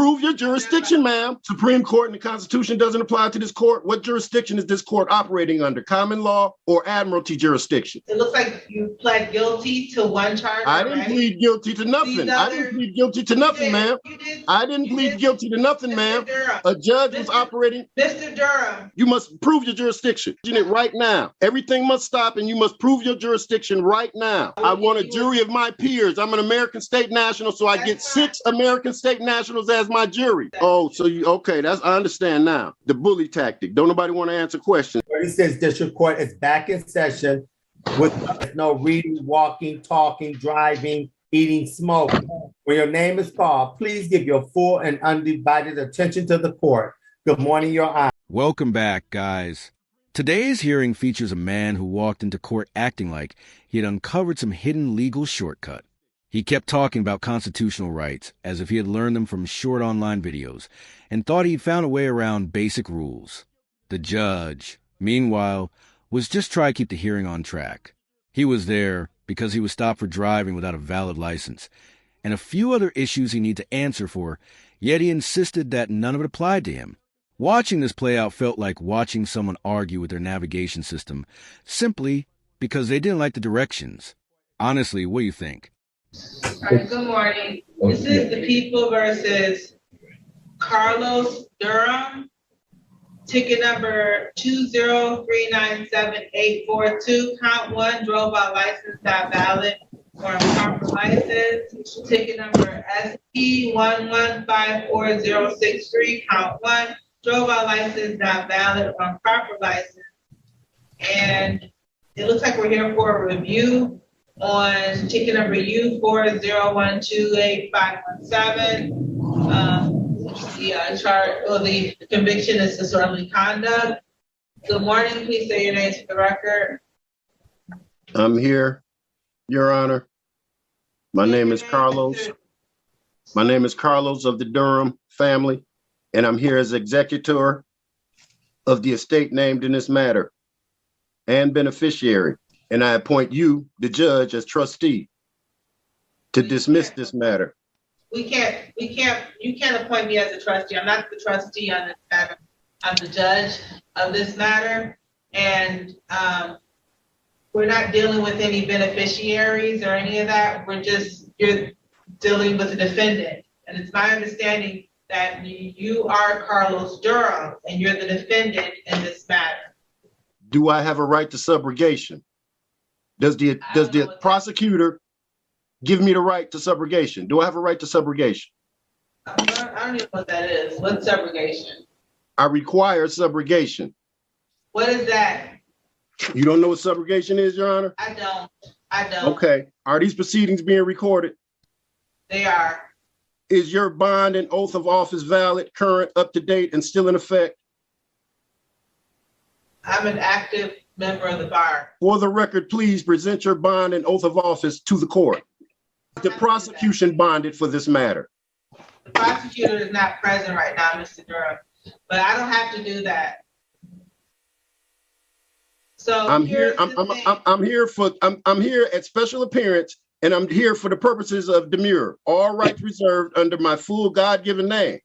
prove your jurisdiction, ma'am. Supreme Court and the Constitution doesn't apply to this court. What jurisdiction is this court operating under? Common law or admiralty jurisdiction? It looks like you pled guilty to one charge. I didn't plead guilty to nothing. I didn't plead guilty to nothing, ma'am. I didn't plead guilty to nothing, ma'am. A judge was operating. Mr. Durham. You must prove your jurisdiction right now. Everything must stop and you must prove your jurisdiction right now. I want a jury of my peers. I'm an American state national, so I get 6 American state nationals as my jury. Oh, so you, okay, I understand now. The bully tactic. Don't nobody want to answer questions. 36 District Court is back in session with no reading, walking, talking, driving, eating, smoking. When your name is called, please give your full and undivided attention to the court. Good morning, Your Honor. Welcome back, guys. Today's hearing features a man who walked into court acting like he had uncovered some hidden legal shortcut. He kept talking about constitutional rights as if he had learned them from short online videos and thought he'd found a way around basic rules. The judge, meanwhile, was just trying to keep the hearing on track. He was there because he was stopped for driving without a valid license and a few other issues he needed to answer for, yet he insisted that none of it applied to him. Watching this play out felt like watching someone argue with their navigation system simply because they didn't like the directions. Honestly, what do you think? All right, good morning. This is the People versus Carlos Durham. Ticket number 20397-842. Count 1, drove out license not valid or improper license. Ticket number SP115463. Count 1, drove out license not valid or improper license. And it looks like we're here for a review on ticket number U40128517. The conviction is disorderly conduct. Good morning. Please say your name to the record. I'm here, Your Honor. My name is Carlos. My name is Carlos of the Durham family, and I'm here as executor of the estate named in this matter and beneficiary. And I appoint you, the judge, as trustee to dismiss this matter. You can't appoint me as a trustee. I'm not the trustee on this matter. I'm the judge of this matter. And we're not dealing with any beneficiaries or any of that. You're dealing with the defendant. And it's my understanding that you are Carlos Durham and you're the defendant in this matter. Do I have a right to subrogation? Does the prosecutor give me the right to subrogation? Do I have a right to subrogation? I don't even know what that is. What's subrogation? I require subrogation. What is that? You don't know what subrogation is, Your Honor? I don't. Okay. Are these proceedings being recorded? They are. Is your bond and oath of office valid, current, up to date, and still in effect? I'm an active member of the bar. For the record, please present your bond and oath of office to the court. The prosecution bonded for this matter. The prosecutor is not present right now, Mr. Durham, but I don't have to do that. So I'm here. I'm here at special appearance, and I'm here for the purposes of demurrer. All rights reserved under my full God-given name,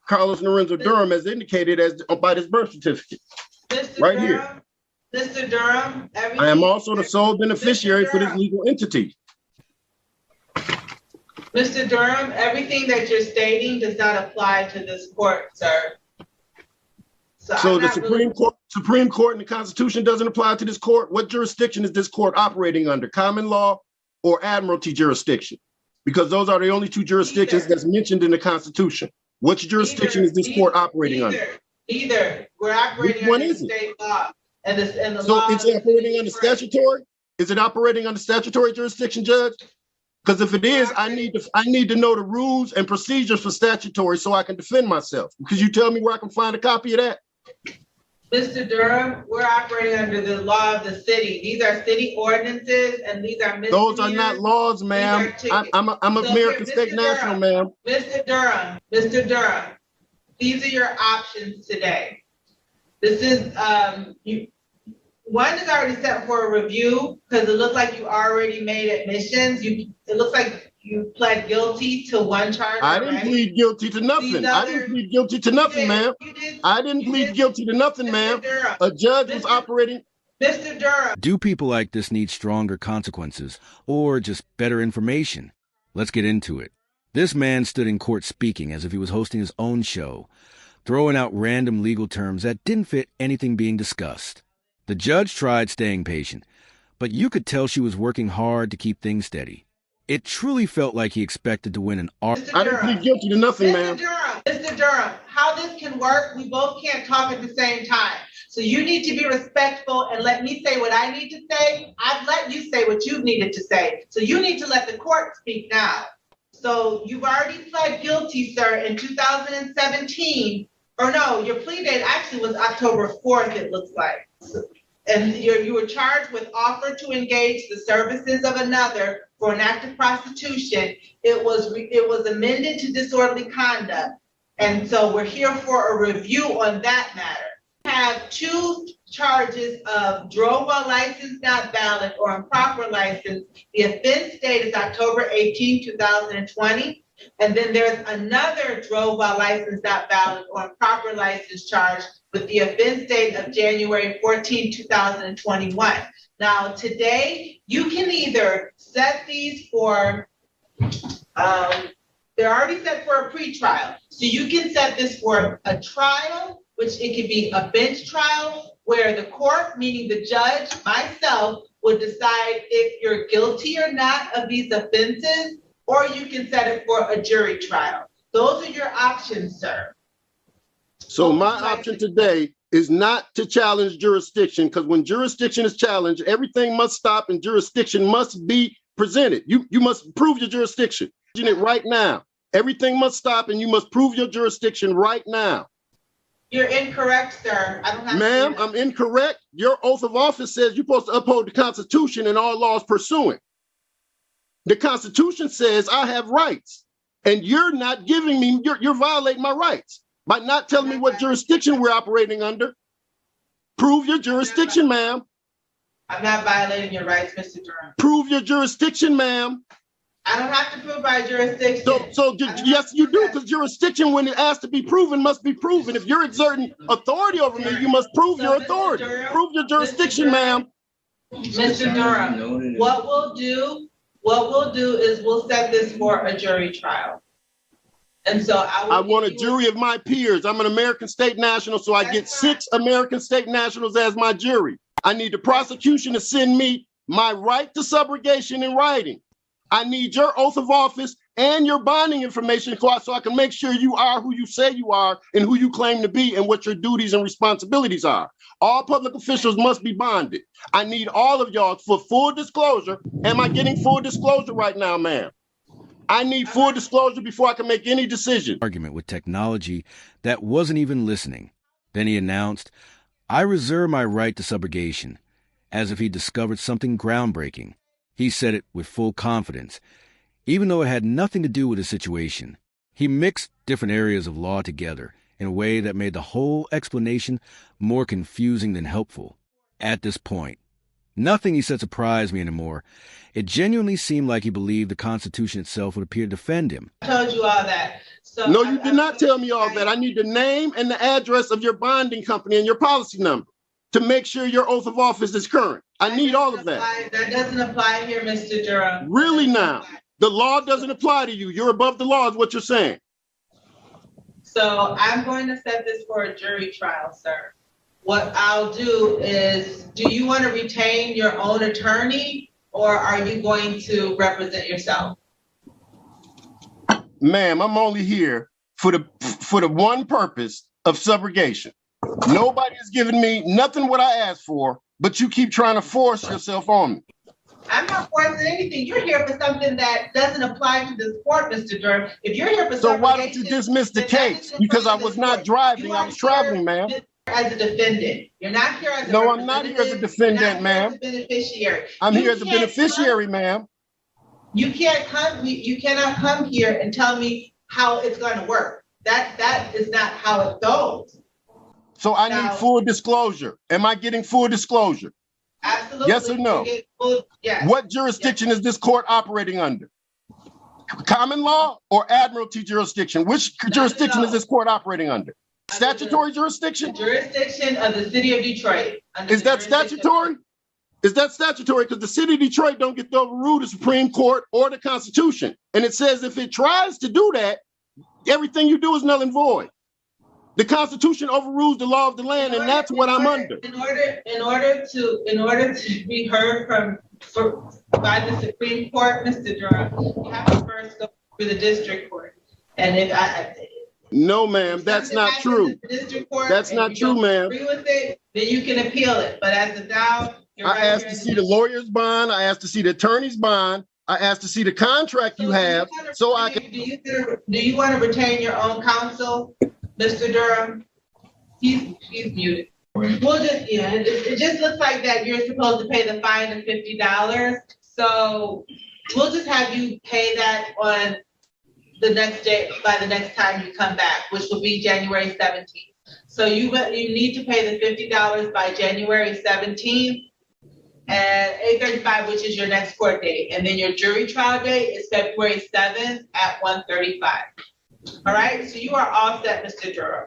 Carlos Lorenzo Durham, as indicated by this birth certificate. Mr. Right Durham, here. Mr. Durham, I am also the sole beneficiary for this legal entity. Mr. Durham, everything that you're stating does not apply to this court, sir. So the Supreme Court and the Constitution doesn't apply to this court. What jurisdiction is this court operating under? Common law or admiralty jurisdiction? Because those are the only 2 jurisdictions that's mentioned in the Constitution. Which jurisdiction is this court operating under? Either. We're operating under state law. And the so law it's operating under statutory? Is it operating under statutory jurisdiction, Judge? Because if it is, I need to know the rules and procedures for statutory so I can defend myself. Could you tell me where I can find a copy of that? Mr. Durham, we're operating under the law of the city. These are city ordinances, and these are misdemeanors. Those are not laws, ma'am. I'm American state national, ma'am. Mr. Durham, these are your options today. This is one is already set for a review because it looks like you already made admissions. It looks like you pled guilty to one charge I didn't already? plead guilty to nothing. These I other- didn't plead guilty to nothing, ma'am. I didn't plead guilty to nothing, ma'am. Durham, A judge was operating. Mr. Durham, Do people like this need stronger consequences or just better information? Let's get into it. This man stood in court speaking as if he was hosting his own show, throwing out random legal terms that didn't fit anything being discussed. The judge tried staying patient, but you could tell she was working hard to keep things steady. It truly felt like he expected to win an argument. I didn't plead guilty to nothing, ma'am. Mr. Durham, how this can work, we both can't talk at the same time. So you need to be respectful and let me say what I need to say. I've let you say what you needed to say. So you need to let the court speak now. So you've already pled guilty, sir, in 2017. Or no, your plea date actually was October 4th, it looks like. And you were charged with offer to engage the services of another for an act of prostitution. It was amended to disorderly conduct. And so we're here for a review on that matter. We have 2 charges of drove while license not valid or improper license. The offense date is October 18, 2020. And then there's another drove while license not valid or improper license charge with the offense date of January 14, 2021. Now, today, you can either set these for, they're already set for a pretrial. So you can set this for a trial, which it could be a bench trial, where the court, meaning the judge, myself, would decide if you're guilty or not of these offenses, or you can set it for a jury trial. Those are your options, sir. So my option today is not to challenge jurisdiction, because when jurisdiction is challenged, everything must stop and jurisdiction must be presented. You must prove your jurisdiction. It right now. Everything must stop and you must prove your jurisdiction right now. You're incorrect, sir. I don't have Ma'am, I'm incorrect. Your oath of office says you're supposed to uphold the Constitution and all laws pursuant. The Constitution says I have rights, and you're not giving me, you're violating my rights by not telling me what jurisdiction we're operating under. Prove your jurisdiction, ma'am. I'm not violating your rights, Mr. Durham. Prove your jurisdiction, ma'am. I don't have to prove my jurisdiction. So yes, you do, because jurisdiction, when it has to be proven, must be proven. If you're exerting authority over me, you must prove your authority. Prove your jurisdiction, ma'am. Mr. Durham, what we'll do is we'll set this for a jury trial. And so I want a jury of my peers. I'm an American state national, so I get 6 American state nationals as my jury. I need the prosecution to send me my right to subrogation in writing. I need your oath of office and your bonding information so I can make sure you are who you say you are and who you claim to be and what your duties and responsibilities are. All public officials must be bonded. I need all of y'all for full disclosure. Am I getting full disclosure right now, ma'am? I need full disclosure before I can make any decision. Argument with technology that wasn't even listening. Then he announced, I reserve my right to subrogation, as if he discovered something groundbreaking. He said it with full confidence, even though it had nothing to do with the situation. He mixed different areas of law together in a way that made the whole explanation more confusing than helpful. At this point, nothing he said surprised me anymore. It genuinely seemed like he believed the Constitution itself would appear to defend him. I told you all that. So no, you did not tell me all that. I need the name and the address of your bonding company and your policy number to make sure your oath of office is current. I need all of that. That doesn't apply here, Mr. Durham. Really now? The law doesn't apply to you. You're above the law is what you're saying. So I'm going to set this for a jury trial, sir. What I'll do is, do you want to retain your own attorney or are you going to represent yourself? Ma'am, I'm only here for the one purpose of subrogation. Nobody has given me nothing what I asked for, but you keep trying to force yourself on me. I'm not forcing anything. You're here for something that doesn't apply to this court, Mr. Durham. If you're here for so why don't you dismiss the case? Because I was not driving, I was traveling, ma'am. As a defendant. You're not here as a No, I'm not here as a defendant, ma'am. Beneficiary. I'm here as a beneficiary, ma'am. You cannot come here and tell me how it's going to work. That is not how it goes. So I need full disclosure. Am I getting full disclosure? Absolutely. Yes or no? Yes. What jurisdiction is this court operating under? Common law or admiralty jurisdiction? Which jurisdiction is this court operating under? Statutory jurisdiction? The jurisdiction of the city of Detroit. Is that statutory? Is that statutory? Because the city of Detroit don't get to overrule the Supreme Court or the Constitution. And it says if it tries to do that, everything you do is null and void. The Constitution overrules the law of the land, and that's what I'm under. In order to be heard by the Supreme Court, Mr. Durham, you have to first go through the district court. And no, ma'am, that's not true. That's not true, ma'am. Agree with it, then you can appeal it. But as of now, I asked to see the lawyer's bond. I asked to see the attorney's bond. I asked to see the contract you have, so I can. Do you want to retain your own counsel, Mr. Durham? He's muted. We'll just, it just looks like that you're supposed to pay the fine of $50. So we'll just have you pay that on the next day, by the next time you come back, which will be January 17th. So you need to pay the $50 by January 17th at 8:35, which is your next court date. And then your jury trial date is February 7th at 1:35. All right, so you are all set, Mr. Durham.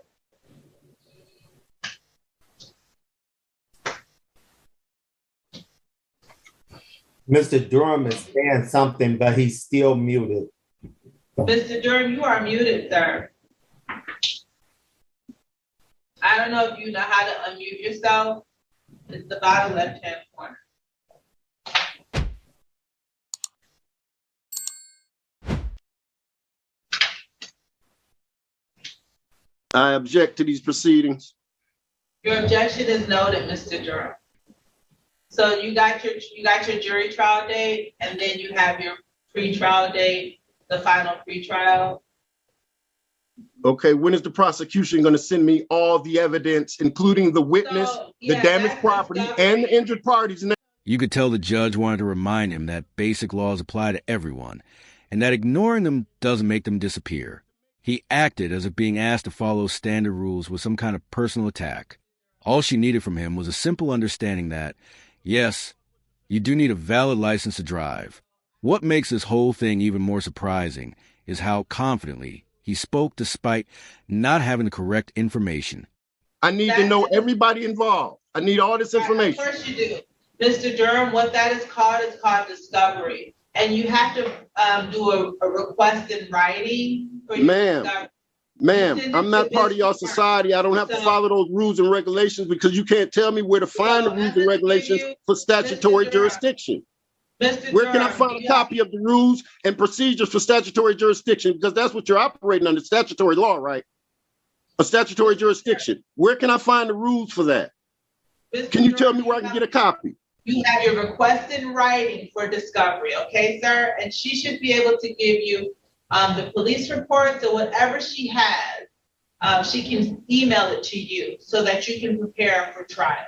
Mr. Durham is saying something, but he's still muted. Mr. Durham, you are muted, sir. I don't know if you know how to unmute yourself. It's the bottom left-hand corner. I object to these proceedings. Your objection is noted, Mr. Durham. So you got your jury trial date, and then you have your pre-trial date, the final pre-trial. Okay, when is the prosecution going to send me all the evidence, including the witness, the damaged property, and the injured parties? You could tell the judge wanted to remind him that basic laws apply to everyone, and that ignoring them doesn't make them disappear. He acted as if being asked to follow standard rules was some kind of personal attack. All she needed from him was a simple understanding that, yes, you do need a valid license to drive. What makes this whole thing even more surprising is how confidently he spoke despite not having the correct information. I need to know everybody involved. I need all this information. Of course you do. Mr. Durham, what that is called discovery. And you have to do a request in writing for your discovery. Ma'am, I'm not part of your society. I don't have to follow those rules and regulations because you can't tell me where to find the rules and regulations for statutory jurisdiction. Where can I find a copy of the rules and procedures for statutory jurisdiction? Because that's what you're operating under, statutory law, right? A statutory jurisdiction. Where can I find the rules for that? Can you tell me where I can get a copy? You have your request in writing for discovery, okay, sir? And she should be able to give you the police reports or whatever she has. She can email it to you so that you can prepare for trial.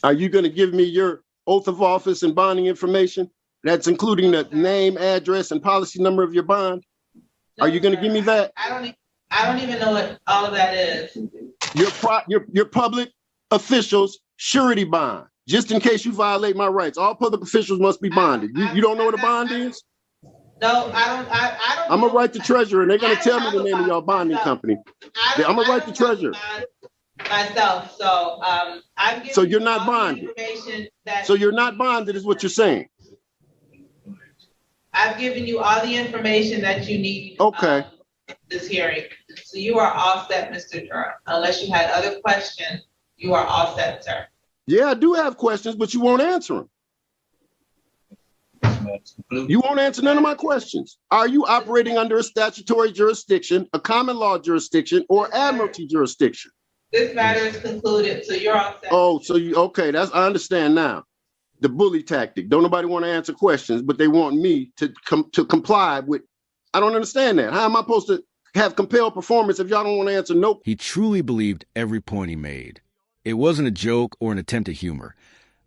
Are you going to give me your oath of office and bonding information? That's including the name, address, and policy number of your bond? No, are you going to give me that? I don't even know what all of that is. Your public officials surety bond, just in case you violate my rights. All public officials must be bonded. You don't know what a bond is? No, I don't. I'm gonna write the treasurer, and they're gonna tell me the name of your bonding company. I'm gonna write the treasurer. Myself, so I'm giving. So you're not bonded. So you're not bonded, is what you're saying. I've given you all the information that you need. Okay. This hearing, so you are all set, Mr. Durham. Unless you had other questions, you are all set, sir. Yeah, I do have questions, but you won't answer them. You won't answer none of my questions. Are you operating under a statutory jurisdiction, a common law jurisdiction, or admiralty jurisdiction? This matter is concluded, so you're all set. Oh, so okay, I understand now. The bully tactic. Don't nobody want to answer questions, but they want me to comply with. I don't understand that. How am I supposed to have compelled performance if y'all don't want to answer no? He truly believed every point he made. It wasn't a joke or an attempt at humor.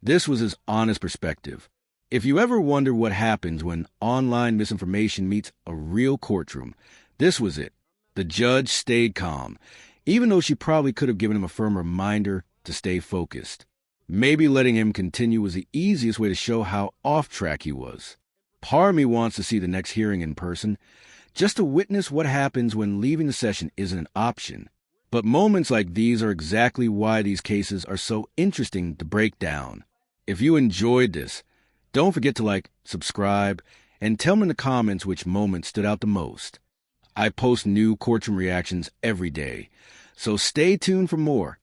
This was his honest perspective. If you ever wonder what happens when online misinformation meets a real courtroom, this was it. The judge stayed calm, even though she probably could have given him a firm reminder to stay focused. Maybe letting him continue was the easiest way to show how off track he was. Part of me wants to see the next hearing in person, just to witness what happens when leaving the session isn't an option. But moments like these are exactly why these cases are so interesting to break down. If you enjoyed this, don't forget to subscribe, and tell me in the comments which moment stood out the most. I post new courtroom reactions every day, so stay tuned for more.